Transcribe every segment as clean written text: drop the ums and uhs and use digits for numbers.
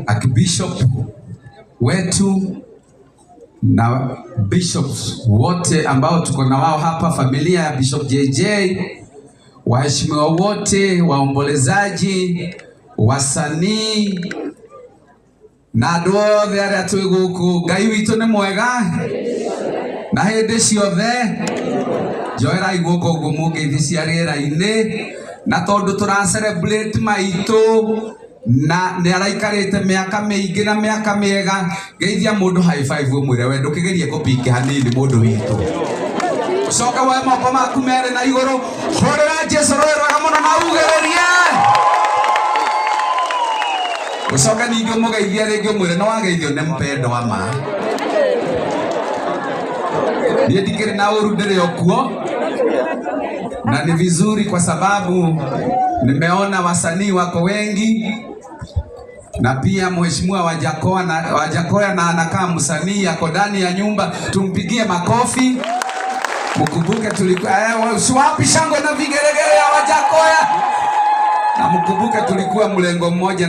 Archbishop wetu na bishops wote ambao tuko na wao hapa, familia ya Bishop JJ, waheshimiwa wote, waombolezaji, wasanii na duothe aria twi guku. Ngai witu ni mwega na hindi ciothe njoerai guku ngumugeithia cia riera-ini, na tondu tura celebrate maitu na ni araikarite miaka mingi na miaka miega. Geithia mundu high five umwire we ndukigerie kupike hanini mundu witu. Coka wa moko maku mere na iguru, horera Jesu rwega muno na ugererie. Ucoka ningi umugeithia ringi umwire no wageithio ni mpendo wa ma. Ni ndikiri na uru ndiri okuo, na ni vizuri kwa sababu nimeona wasanii wako wengi, na pia mheshimiwa Wajakoya na anakaa msanii yako ndani ya nyumba. Tumpigie makofi. Mkumbuke tulikuwa wapi shangwe na vigeregere ya Wajakoya. Na mkumbuke tulikuwa mlengo mmoja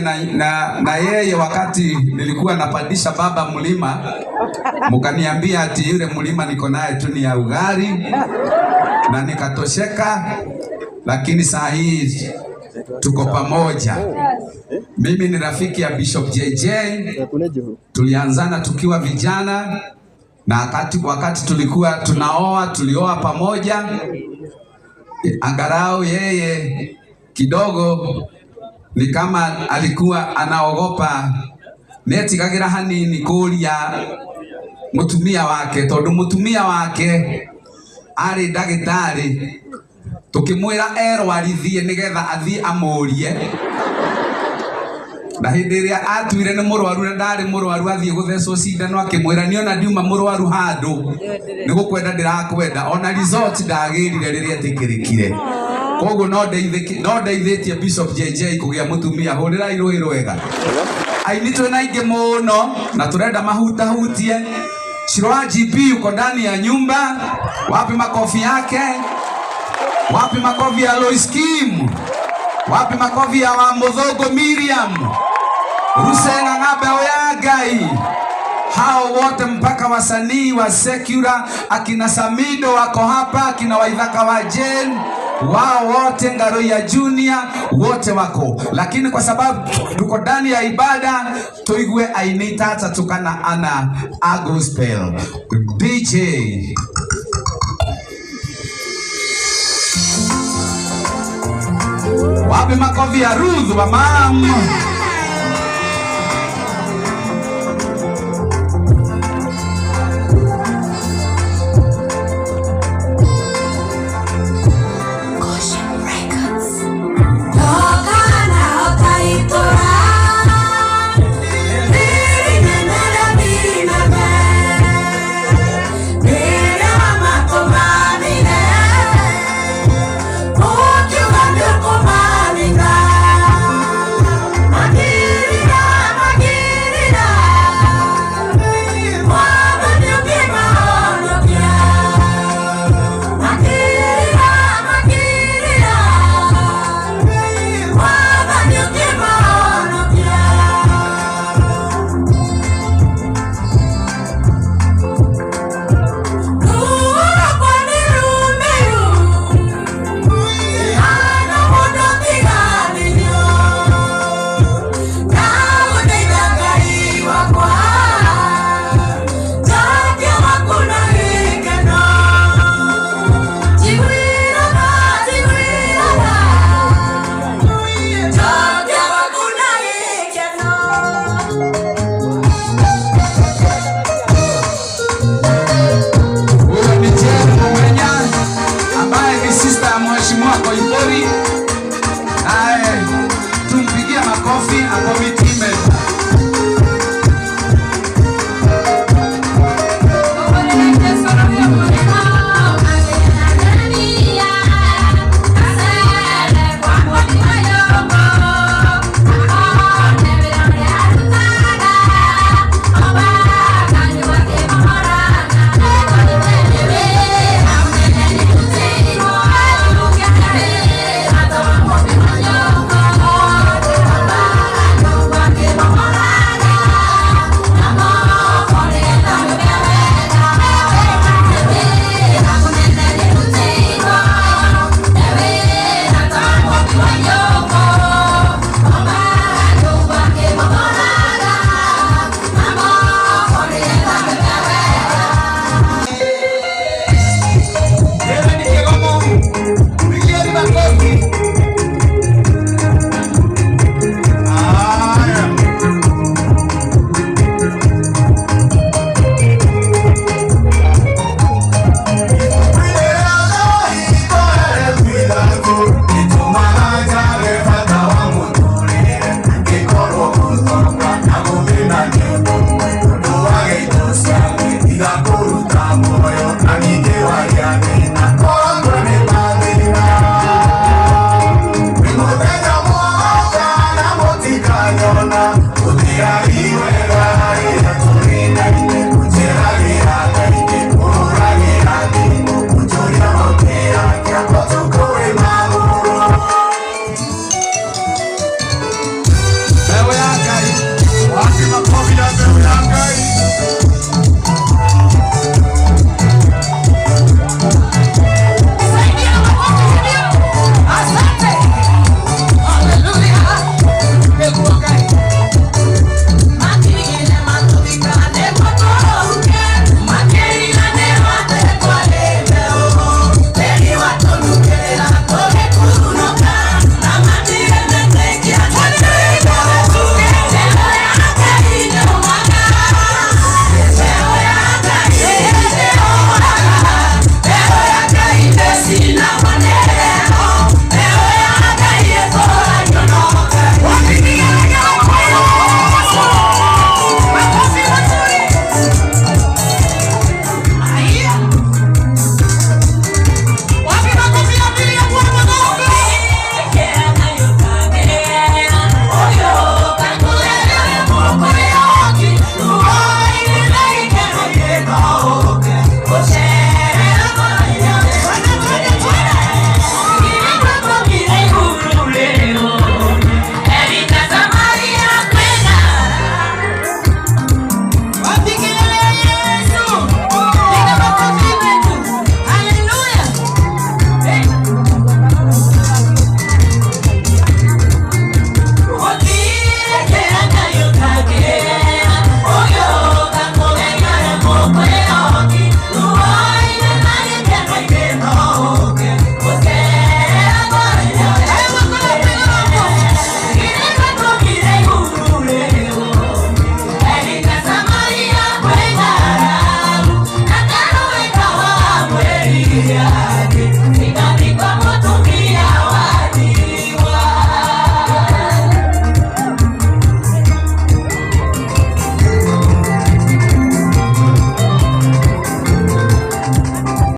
na yeye wakati nilikuwa napandisha baba mlima. Mkaniambia ati yule mlima niko naye tu ni ya ugari, na nikatosheka, lakini saa hii tuko pamoja. Mimi ni rafiki ya Bishop JJ. Tulianzana tukiwa vijana, na wakati tulikuwa tulioa pamoja. Angarau yeye kidogo ni kama alikuwa anaogopa netigagira hanini kuria mutumia wake, tondu mutumia wake ari ndagitari. Tukimwira erwarithie nigetha athie amurie, na hindi iria atwire ni murwaru na ndari murwaru athie guthecwo cindano, akimwira niona ndiuma murwaru handu nigukwenda ndirakwenda, ona result ndagirire riria tikirikire. Koguo no ndeithitie Bishop JJ kugia mutumia. Horera iroi rwega aini twina ingi muno na turenda mahutahutie. Shirwa GP uko ndani ya nyumba, wapi makofi yake? Wapi makofi ya Lois Kim? Wapi makofi ya Muthogo Miriam? Rusena Ngabe Oyagai? Hao wote mpaka wasanii wa secular, akina Samido wako hapa, akina Waithaka wa Jen, wao wote, Ngaro ya Junior wote wako. Lakini kwa sababu tuko ndani ya ibada, tuigue ainita hata tukana ana gospel. DJ wapi makofi ya Ruth wa mama? Tumpigia makofi akomiti member. Utia iwe gai ya turine